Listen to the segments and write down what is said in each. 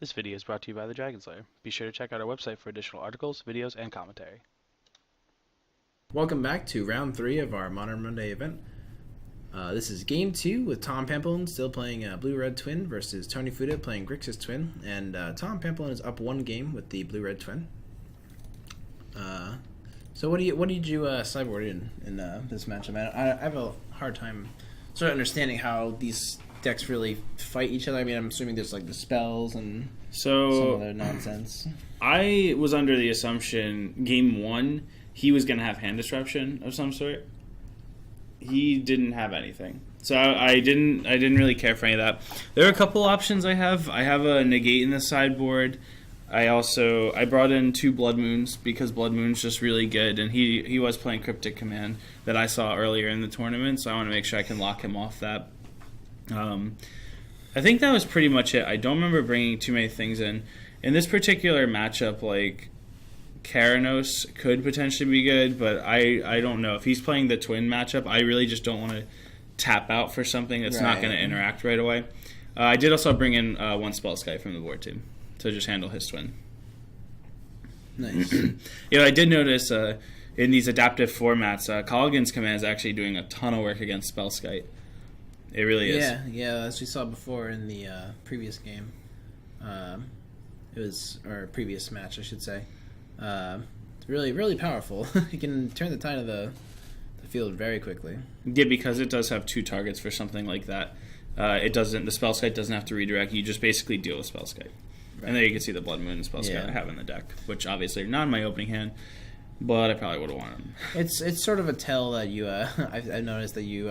This video is brought to you by the Dragon Slayer. Be sure to check out our website for additional articles, videos, and commentary. Welcome back to round 3 of our Modern Monday event. This is game 2 with Tom Pampalone still playing Blue-Red Twin versus Tony Fuda playing Grixis Twin. And Tom Pampalone is up 1 game with the Blue-Red Twin. So what did you sideboard in this matchup? I have a hard time sort of understanding how these decks really fight each other. I mean, I'm assuming there's like the spells and some other nonsense. I was under the assumption game 1 he was going to have hand disruption of some sort. He didn't have anything, so I didn't really care for any of that. There are a couple options I have. I have a negate in the sideboard. I brought in 2 Blood Moons because Blood Moon's just really good, and he was playing Cryptic Command that I saw earlier in the tournament, so I want to make sure I can lock him off that. I think that was pretty much it. I don't remember bringing too many things in. In this particular matchup, like, Karanos could potentially be good, but I don't know. If he's playing the twin matchup, I really just don't want to tap out for something that's not going to interact right away. I did also bring in 1 Spell Sky from the board team to just handle his twin. Nice. I did notice in these adaptive formats, Colligan's Command is actually doing a ton of work against Spell Sky. It really is. Yeah, as we saw before in the previous game. Or previous match, I should say. It's really, really powerful. You can turn the tide of the field very quickly. Yeah, because it does have 2 targets for something like that. The Spell Sky doesn't have to redirect. You just basically deal with Spell Sky. Right. And there you can see the Blood Moon and Spell Sky I have in the deck, which obviously are not in my opening hand, but I probably would have wanted them. It's sort of a tell that you, I've noticed that you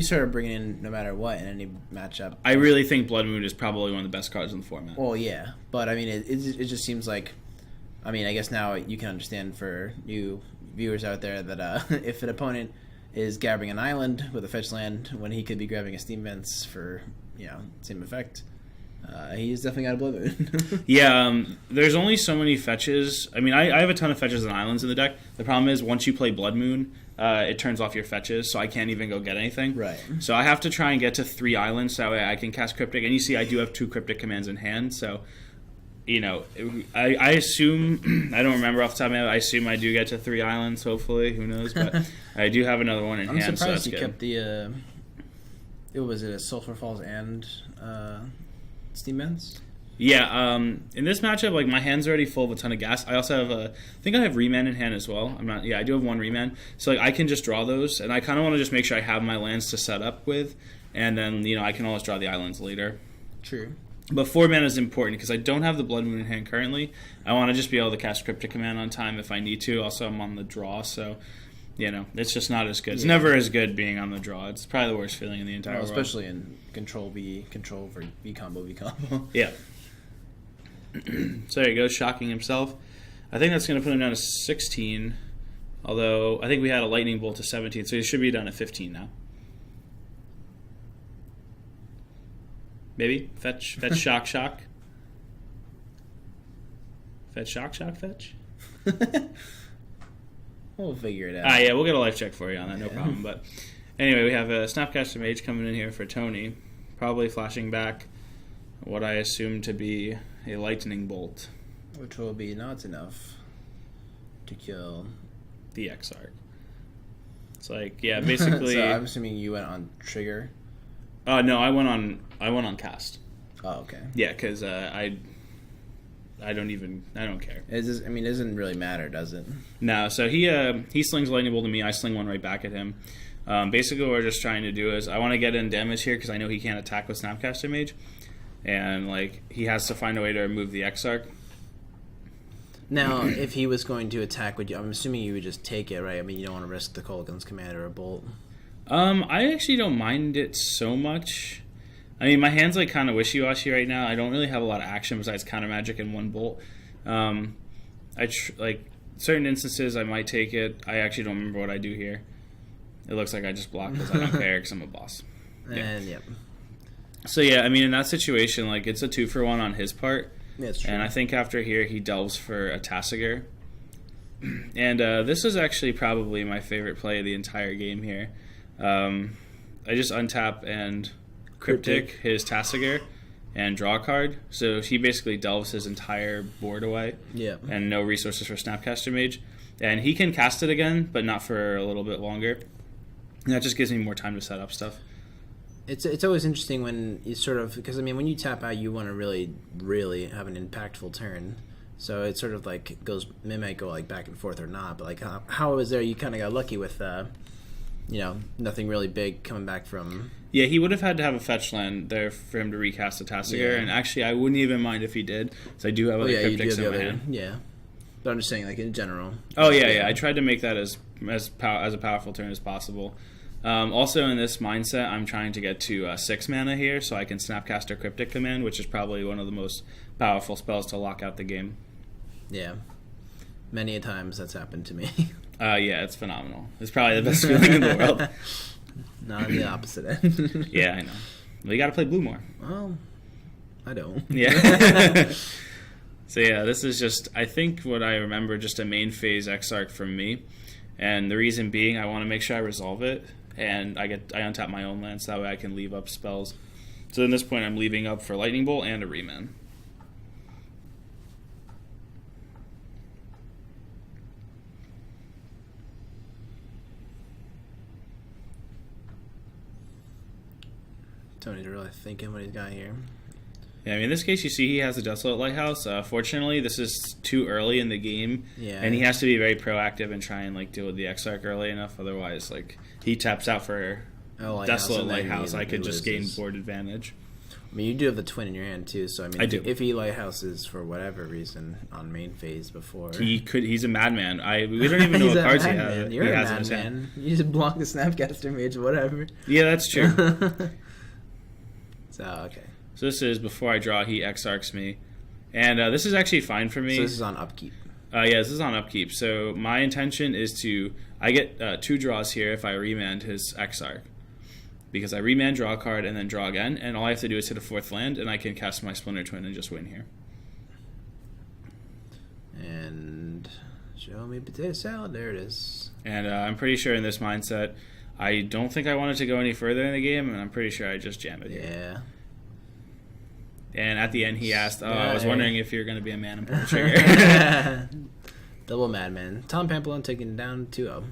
sort of bring it in no matter what in any matchup. I really think Blood Moon is probably one of the best cards in the format. Well, yeah, but I mean, it just seems like, I mean, I guess now you can understand for you viewers out there that if an opponent is grabbing an island with a fetch land when he could be grabbing a Steam Vents for, same effect, he's definitely got a Blood Moon. Yeah, there's only so many fetches. I mean, I have a ton of fetches and islands in the deck. The problem is once you play Blood Moon, it turns off your fetches, so I can't even go get anything. Right. So I have to try and get to 3 islands, so that way I can cast Cryptic. And you see I do have 2 Cryptic commands in hand, so... I assume, I don't remember off the top of my head, I assume I do get to 3 islands, hopefully, who knows, but I do have another one in hand, so that's I'm surprised good. you kept was it a Sulphur Falls and Steam Vents? Yeah, in this matchup, like, my hand's already full of a ton of gas. I also have I think I have Remand in hand as well. I do have 1 Remand, so like I can just draw those, and I kind of want to just make sure I have my lands to set up with, and then, I can always draw the islands later. True. But 4 mana is important because I don't have the Blood Moon in hand currently. I want to just be able to cast Cryptic Command on time if I need to. Also, I'm on the draw, so, it's just not as good. It's never as good being on the draw. It's probably the worst feeling in the entire world. Especially in Control for V combo. Yeah. So there he goes, shocking himself. I think that's going to put him down to 16, although I think we had a Lightning Bolt to 17, so he should be down to 15 now. Maybe fetch, shock. Fetch, shock, fetch. We'll figure it out. Yeah, we'll get a life check for you on that, no problem. But anyway, we have a Snapcaster Mage coming in here for Tony, probably flashing back what I assume to be a Lightning Bolt, which will be not enough to kill the Exarch. It's like, yeah, basically. So I'm assuming you went on trigger. No, I went on cast. Oh, okay. Yeah, because I don't care. It doesn't really matter, does it? No, so he slings Lightning Bolt to me, I sling one right back at him. Basically what we're just trying to do is, I want to get in damage here because I know he can't attack with Snapcaster Mage. And, like, he has to find a way to remove the Exarch. Now, if he was going to attack, I'm assuming you would just take it, right? I mean, you don't want to risk the Kolaghan's Command or a Bolt. I actually don't mind it so much. I mean, my hand's like kind of wishy-washy right now. I don't really have a lot of action besides counter magic and 1 bolt. Certain instances I might take it. I actually don't remember what I do here. It looks like I just block because I don't care because I'm a boss. Yeah. And yep. So yeah, I mean, in that situation, like, it's a 2-for-1 on his part. Yeah, that's true. And I think after here he delves for a Tasigur. And this is actually probably my favorite play of the entire game here. I just untap and Cryptic his Tasigur, and draw a card. So he basically delves his entire board away. Yeah. And no resources for Snapcaster Mage. And he can cast it again, but not for a little bit longer. And that just gives me more time to set up stuff. It's always interesting when you sort of, because I mean when you tap out you want to really have an impactful turn, so it sort of like goes, it might go like back and forth or not, but like how was there you kind of got lucky with nothing really big coming back from. Yeah, he would have had to have a fetch land there for him to recast a Tasigur, and actually I wouldn't even mind if he did, because I do have other cryptics in my hand. Yeah, but I'm just saying like in general. Oh yeah, I tried to make that as a powerful turn as possible. Also in this mindset, I'm trying to get to 6 mana here, so I can Snapcaster Cryptic Command, which is probably one of the most powerful spells to lock out the game. Yeah, many a times that's happened to me. Yeah, it's phenomenal. It's probably the best feeling in the world. Not the opposite end. Yeah, I know. Well, you got to play blue more. Well, I don't. Yeah. So yeah, this is just, I think what I remember, just a main phase Exarch from me. And the reason being, I want to make sure I resolve it. And I untap my own lands, so that way I can leave up spells. So at this point, I'm leaving up for Lightning Bolt and a Remand. Tony's really thinking what he's got here. Yeah, I mean, in this case, you see he has a Desolate Lighthouse. Fortunately, this is too early in the game, and he has to be very proactive and try and like deal with the Exarch early enough. Otherwise, like he taps out for Desolate Lighthouse, I could just gain board advantage. I mean, you do have the twin in your hand too, so I mean, I do. If he lighthouses for whatever reason on main phase before, he's a madman. We don't even know what cards he has. You're a madman. You just block the Snapcaster Mage, whatever. Yeah, that's true. So okay. So this is before I draw. He Exarchs me, and this is actually fine for me. So this is on upkeep. Yeah, this is on upkeep. So my intention is I get 2 draws here if I remand his Exarch. Because I remand, draw a card, and then draw again, and all I have to do is hit a 4th land, and I can cast my Splinter Twin and just win here. And show me potato salad. There it is. And I'm pretty sure in this mindset, I don't think I wanted to go any further in the game, and I'm pretty sure I just jam it here. Yeah. And at the end, he asked, I was wondering if you're going to be a man and pull the trigger. Double madman. Tom Pampalone taking it down 2-0.